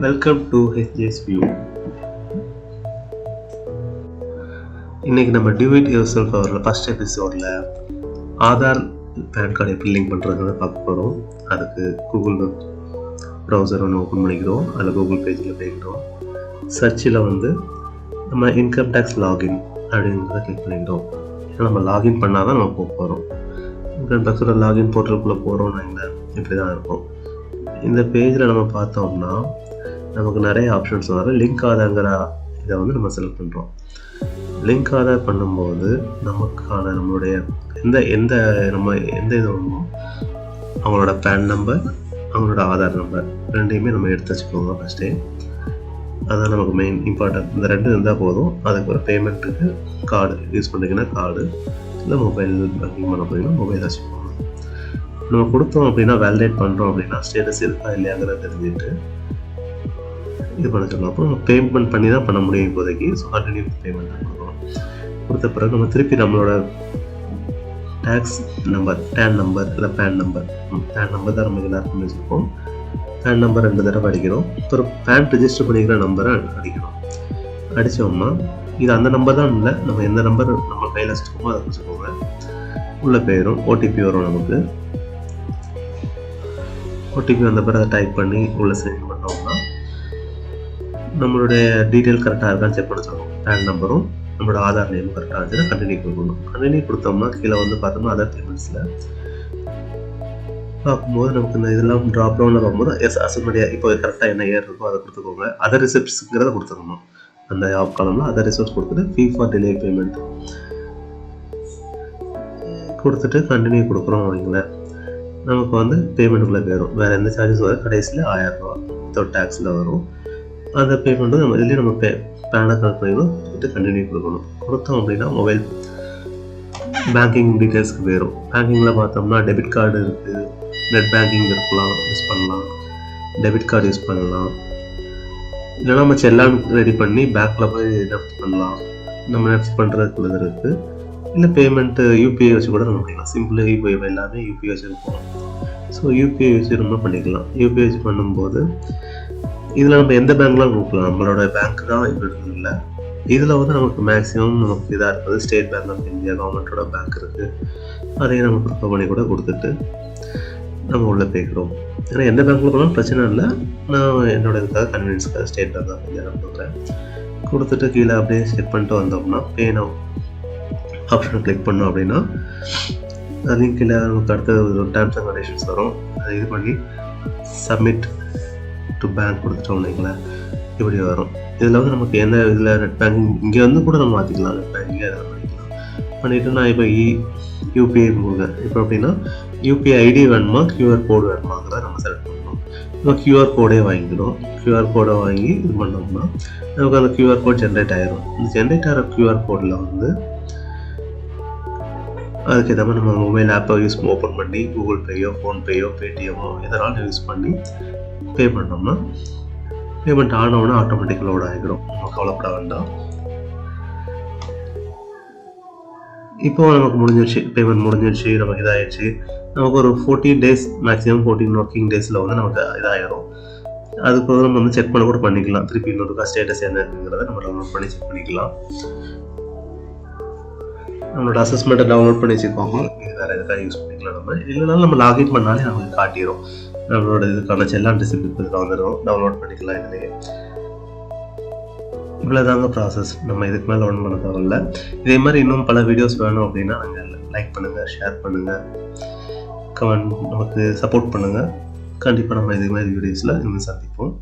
Welcome to HJ's View. இன்னைக்கு நம்ம Do It Yourself அவரோட ஃபர்ஸ்ட் எபிசோடில் ஆதார் பேன் கார்டு எப்படி லிங்க் பண்ணுறதுன்னு பார்க்க போகிறோம். அதுக்கு கூகுள் ப்ரௌசர் ஒன்று ஓப்பன் பண்ணிக்கிறோம். அதில் கூகுள் பேஜில் போய்க்கிறோம். சர்ச்சில் நம்ம இன்கம் டேக்ஸ் லாகின் அப்படிங்கிறத கிளிக் பண்ணிக்கிறோம். ஏன்னா நம்ம லாகின் பண்ணால் தான் நம்ம போக போகிறோம். இன்கம் டேக்ஸோட லாகின் போர்ட்டலுக்குள்ளே போகிறோம்னா இப்படி தான் இருக்கும். இந்த பேஜில் நம்ம பார்த்தோம்னா நமக்கு நிறைய ஆப்ஷன்ஸ் வரும். லிங்க் ஆதார்ங்கிற இதை நம்ம செலக்ட் பண்ணுறோம். லிங்க் ஆதார் பண்ணும்போது நமக்கான நம்மளுடைய எந்த இது வேணுமோ அவங்களோட பேன் நம்பர், அவங்களோட ஆதார் நம்பர் ரெண்டையுமே நம்ம எடுத்து வச்சுக்கோங்க ஃபஸ்ட்டே. அதுதான் நமக்கு மெயின் இம்பார்ட்டன்ட். இந்த ரெண்டு இருந்தால் போதும். அதுக்கு ஒரு பேமெண்ட்டுக்கு கார்டு யூஸ் பண்ணிங்கன்னா கார்டு, இல்லை மொபைல் பேங்கிங் பண்ண போனீங்கன்னா மொபைல் வச்சுக்கோங்க. நம்ம கொடுத்தோம் அப்படின்னா வேலிடேட் பண்ணுறோம் அப்படின்னா ஸ்டேட்டஸ் இருக்கா இல்லையாங்கிறத தெரிஞ்சுட்டு இது பண்ண சொல்லலாம். அப்புறம் நம்ம பேமெண்ட் பண்ணி தான் பண்ண முடியும் இப்போதைக்கு. ஸோ கண்டினியூ பேமெண்ட் கொடுக்கணும். கொடுத்த பிறகு நம்ம திருப்பி நம்மளோட டேக்ஸ் நம்பர், டேன் நம்பர் இல்லை பேன் நம்பர் தான் நம்ம எல்லாருக்கும் வச்சுருக்கோம். பேன் நம்பர் 2 தடவை அடிக்கிறோம். அப்புறம் பேன் ரிஜிஸ்டர் பண்ணிக்கிற நம்பரை அடிக்கணும். அடித்தோம்னா இது அந்த நம்பர் தான் இல்லை, நம்ம எந்த நம்பர் நம்ம கையில் வச்சுருக்கோமோ அதை வச்சுக்கோங்க. உள்ளே போயிடும். ஓடிபி வரும். நமக்கு ஓடிபி வந்த பிறகு அதை டைப் பண்ணி உள்ளே சென்ட் பண்ணோம்னா நம்மளுடைய டீட்டெயில் கரெக்டாக இருக்கான்னு செக் பண்ண சொல்லணும். பேன் நம்பரும் நம்மளோட ஆதார் நேமும் கரெக்டாக இருந்துச்சுன்னா கண்டினியூ கொடுக்கணும். கண்டினியூ கொடுத்தோம்னா கீழே பார்த்தோம்னா அதர் பேமெண்ட்ஸில் பார்க்கும்போது நமக்கு இந்த இதெல்லாம் ட்ராப் டவுனில் பார்க்கும்போது அசம்படியாக இப்போ கரெக்டாக என்ன இயர் இருக்கோ அதை கொடுத்துக்கோங்க. அதர் ரிசிப்ட்ஸுங்கிறத கொடுத்துக்கணும். அந்த ஆப் காலம்ல அதர் ரிசிப்ட்ஸ் கொடுத்துட்டு ஃபீ ஃபார் டிலே பேமெண்ட் கொடுத்துட்டு கண்டினியூ கொடுக்குறோம் வைங்களேன். நமக்கு பேமெண்ட்டுக்குள்ளே போயிடும். வேறு எந்த சார்ஜஸ் வரும். கடைசியில் 1000 ரூபா வித்தவுட் டேக்ஸில் வரும். அந்த பேமெண்ட்டு நம்ம இதுலேயே நம்ம பேனை கனெக்ட் பண்ணிக்கணும். கொடுத்து கண்டினியூ கொடுக்கணும். கொடுத்தோம் அப்படின்னா மொபைல் பேங்கிங் டீட்டெயில்ஸ்க்கு போயிடும். பேங்கிங்கில் பார்த்தோம்னா டெபிட் கார்டு இருக்குது, நெட் பேங்கிங் இருக்கலாம், யூஸ் பண்ணலாம், டெபிட் கார்டு யூஸ் பண்ணலாம். இல்லைனா நம்ம செல்லான் ரெடி பண்ணி பேங்க்கில் போய் நெஃப்ட் பண்ணலாம். நம்ம நெஃப்ட் பண்ணுறதுக்குள்ளது இருக்குது. இல்லை பேமெண்ட்டு யூபிஐ வச்சு கூட நம்ம பண்ணிக்கலாம். சிம்பிள் யூபிஐ எல்லாமே யூபிஐ வச்சுருக்கோம். ஸோ யூபிஐ வச்சு நம்ம பண்ணிக்கலாம். யூபிஐ வச்சு பண்ணும்போது இதில் நம்ம எந்த பேங்க்லாம் கொடுக்கலாம். நம்மளோட பேங்க் தான் இப்படி இல்லை. இதில் நமக்கு மேக்ஸிமம் நமக்கு இதாக இருக்குது. ஸ்டேட் பேங்க் ஆஃப் இந்தியா கவர்மெண்ட்டோட பேங்க் இருக்குது. அதையும் நம்ம ப்ரிஃபர் பண்ணி கூட கொடுத்துட்டு நம்ம உள்ளே போய்க்கிறோம். ஏன்னா எந்த பேங்க்கில் போனாலும் பிரச்சனை இல்லை. நான் என்னோட இதுக்காக கன்வீனியன்ஸ்க்காக ஸ்டேட் பேங்க் ஆஃப் இந்தியா கொடுக்குறேன். கொடுத்துட்டு கீழே அப்படியே செட் பண்ணிட்டு வந்தோம்னா பே நவ் ஆப்ஷனை கிளிக் பண்ணோம் அப்படின்னா அதையும் கீழே நமக்கு அடுத்த ஒரு டேர்ம்ஸ் அண்ட் கண்டிஷன்ஸ் வரும். அதை இது பண்ணி சப்மிட் டு பேங்க் கொடுத்துட்டோம் இல்லைங்களேன், இப்படி வரும். இதில் நமக்கு எந்த இதில் நெட் பேங்கிங் இங்கே கூட நம்ம மாற்றிக்கலாம். நெட் பேங்கிங் எதாவது பண்ணிக்கலாம். பண்ணிவிட்டு நான் இப்போ யூபிஐ கொடுங்க. இப்போ அப்படின்னா யூபிஐ ஐடி வேணுமா கியூஆர் கோடு வேணுமாங்கிறத நம்ம செலக்ட் பண்ணணும். இப்போ கியூஆர் கோடே வாங்கிக்கணும். கியூஆர் கோடை வாங்கி இது பண்ணோம்னா நமக்கு அந்த கியூஆர் கோட் ஜென்ரேட் ஆகிடும். இந்த ஜென்ரேட் ஆகிற கியூஆர் கோடில் அதுக்கு ஏற்ற மாதிரி நம்ம மொபைல் ஆப்பை ஓப்பன் பண்ணி கூகுள் பேயோ, ஃபோன்பேயோ, பேடிஎம்மோ எதனாலும் யூஸ் பண்ணி பே பண்ணோம்னா பேமெண்ட் ஆனவுடனே ஆட்டோமேட்டிக் லோட் ஆகிடும். நம்ம கவலைப்பட வேண்டாம். இப்போ நமக்கு முடிஞ்சிடுச்சு, பேமெண்ட் முடிஞ்சிடுச்சு, நமக்கு இதாகிடுச்சு. நமக்கு ஒரு 14 days மேக்ஸிமம் 14 ஒர்க்கிங் டேஸில் நமக்கு இதாகிடும். அதுக்கு நம்ம செக் பண்ண கூட பண்ணிக்கலாம். திருப்பி இன்னொருக்கா ஸ்டேட்டஸ் என்ன இருக்குங்கிறத நம்ம டவுன்லோட் பண்ணி செக் பண்ணிக்கலாம். நம்மளோட அசஸ்மெண்ட்டை டவுன்லோட் பண்ணி வச்சுக்கோங்க. இது வேறு எதுக்காக யூஸ் பண்ணிக்கலாம். நம்ம இல்லைனாலும் நம்ம லாகின் பண்ணாலே நமக்கு காட்டிடும். நம்மளோட இதுக்கான செல்லான் ரிசிப்ட் வந்துடும். டவுன்லோட் பண்ணிக்கலாம். இதுலேயே இவ்வளோதாங்க ப்ராசஸ். நம்ம இதுக்கு மேலே ஒன்றும் பண்ண தேவையில்லை. இதே மாதிரி இன்னும் பல வீடியோஸ் வேணும் அப்படின்னா நாங்கள் லைக் பண்ணுங்கள், ஷேர் பண்ணுங்கள், கமெண்ட் நமக்கு சப்போர்ட் பண்ணுங்கள். கண்டிப்பாக நம்ம இது மாதிரி வீடியோஸில் இன்னும் சந்திப்போம்.